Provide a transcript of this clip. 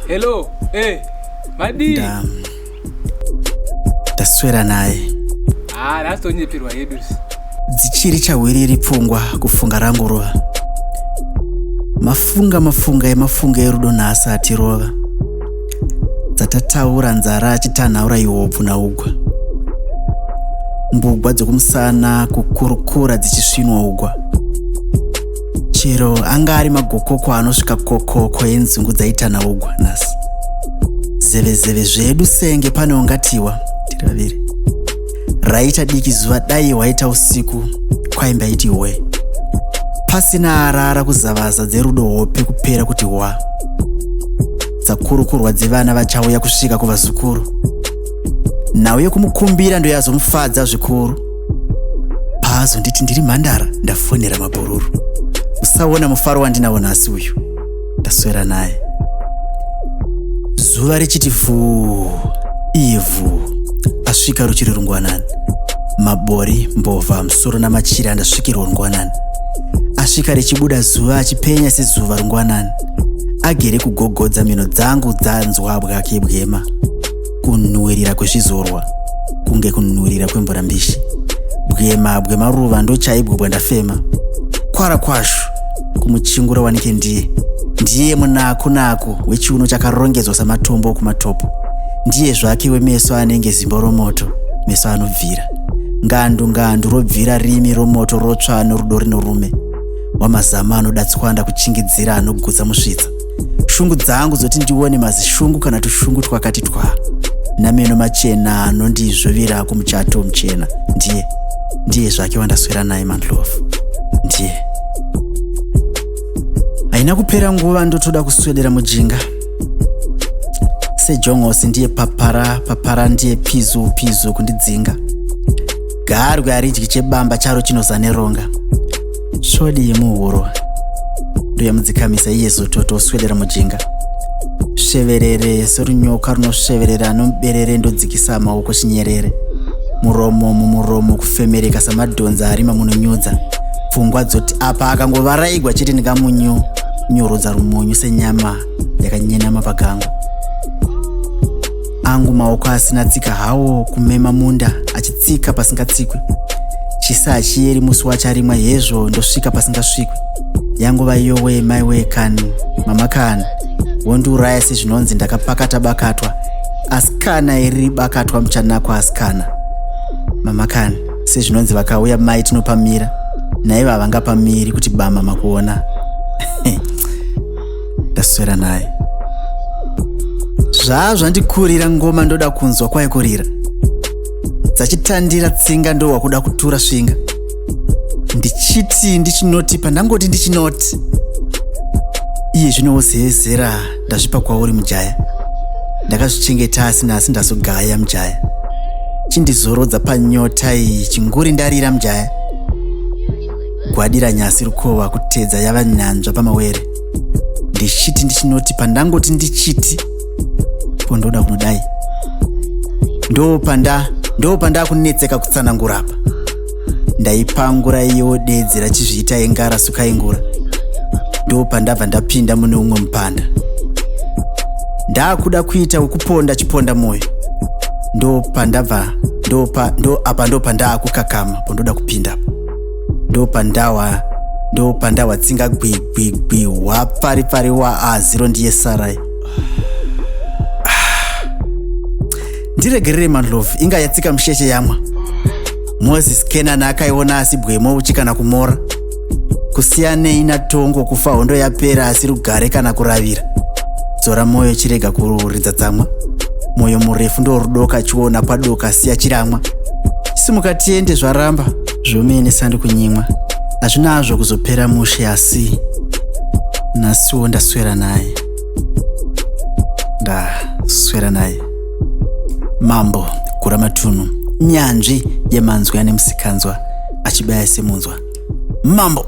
Hello, Madi. Ndaswera naye. Ndasonyepirwa yedu. Dzichiri chawiriri pfungwa kufunga rangu rova. Mafunga erudo nhasi atirova. Dzatataura nzara achitanaura iwopu naugwa. Mbugwa dzokumusana kukurukura dzichisvinwa ugwa. Chero anga ari magokoko anosvika kokoko enzungu dzaitana ugwa nhasi. Zeve zvedu senge pane ungatiwa tiri vaviri. Raita diki zuva dai waita usiku kwaimba iti we. Pasina arara kuzavaza dzerudo hope kupera kuti wa. Dzakurukurwa dzevana vachauya kusvika kuvazukuru. Nauye kumukumbira ndo yazomufadza zvikuru. Pazo nditi ndiri mhandara ndafonera mabururu. Usaona mufaro wandinawo nhasi uyu. Ndaswera naye. Zuva richiti vhuu, ivhu. Asvika ruchiri rungwanani. Mabori, mbovha, musoro namachira andasvikirwa rungwanani. Asvika richibuda zuva achipenya sezuva rungwanani. Agere kugogodza mino dzangu dzanzwa bwake bwema. Kunhuhwirira kwezvizorwa kunge kunhuhwirira kwemvura mbishi. Bwema ruva ndochaibwo bwandafema. Kwara kwazvo kumuchingura wanike ndiye munaku wechiuno chakarongedzwa samatombo kumatopo. Ndiye zvake wemeso anenge zimbo romoto, meso anobvira. Ngandu robvira rimi romoto rotsva norudo rinorume. Wamazama anodatswanda kuchingidzira anogutsa musvitsa. Shungu dzangu zoti ndione mazishungu kana tushungu twakati twa. Nameno machena anondizvovira kumuchato muchena. Ndiye zvake wandaswera naye manlofu. Ndiye. Haina kupera nguva ndotoda kuswedera mujinga. Sejongosi ndiye papara ndiye pizu kundidzinga. Garwe haridyi chebamba charo chinozane ronga. Shodi yemuhuro ndoye mudzikamisa iye zototo oswedera mujinga. Sheverere serunyoka runosheverera nomuberere ndodzikisa maoko chinyerere. Muromo kufemereka samadhonza arima munonyudza. Pfungwa dzoti apa akangovaraigwa chete ndingamunyorodza rumunyu senyama yakanyena pagango. Angu maoko asina tsika hawo kumema munda achitsika pasingatsikwe. Chisa achiyeri musi wacharimwa hezvo ndosvika pasingasvikwe. Yangova iyowe maiwe kani mama kani wondiuraya sezvinonzi ndakapakata bakatwa. Asikana iri bakatwa muchanakwa asikana. Mama kani sezvinonzi vakauya mai tinopamira. Naiva havangapamiri kuti bama makuona. Ndaswera naye. Zvandikurira ngoma ndoda kunzwa kwaikurira. Dzachitandira tsinga ndo wakuda kutura svinga. Ndichiti ndichinoti pandangoti ndichinoti. Iye zvinozezera ndazvipa kwauri mujaya. Ndakazvichengeta asi ndazogaya mujaya. Chindizorodza panyota iyi chinguri ndarira mujaya. Gwadira nyasi rukova kutedza yava nyanzva pamawere. Ndichiti ndichinoti pandangoti ndichiti. Pondoda kunodai. Ndo panda kunetseka kutsanangura apa. Ndaipangura iyo dedzi rachizviita engara suka ingura. Ndo pandabva ndapinda mune umwe mupanda. Ndakuda kuita ukuponda chiponda moyo. Ndo pandakukakama pondoda kupinda. Ndo pandawa tsinga gwi wapari wa zero ndiye sarai. Ndiregerere manlove inga yatsika msheshe yamwa. Moses Kenana akaiona asi bwemo uchikana kumora. Kusiyane ina tongo kufa hondo yapera asi rugare kana kuravira. Dzora moyo chirega kururidza tsamwa. Moyo murefu ndo rudoka chiona kwadoka siya chiramwa. Simuka tiende zvaramba zvomene sandi kunyimwa. Hazvinazvo kuzopera mushe asi nasiwo ndaswera naye. Ndaswera naye. Mambo Gura Matunhu, nyanzvi yemanzwi ane musikanzwa achibaya semunzwa. Mambo.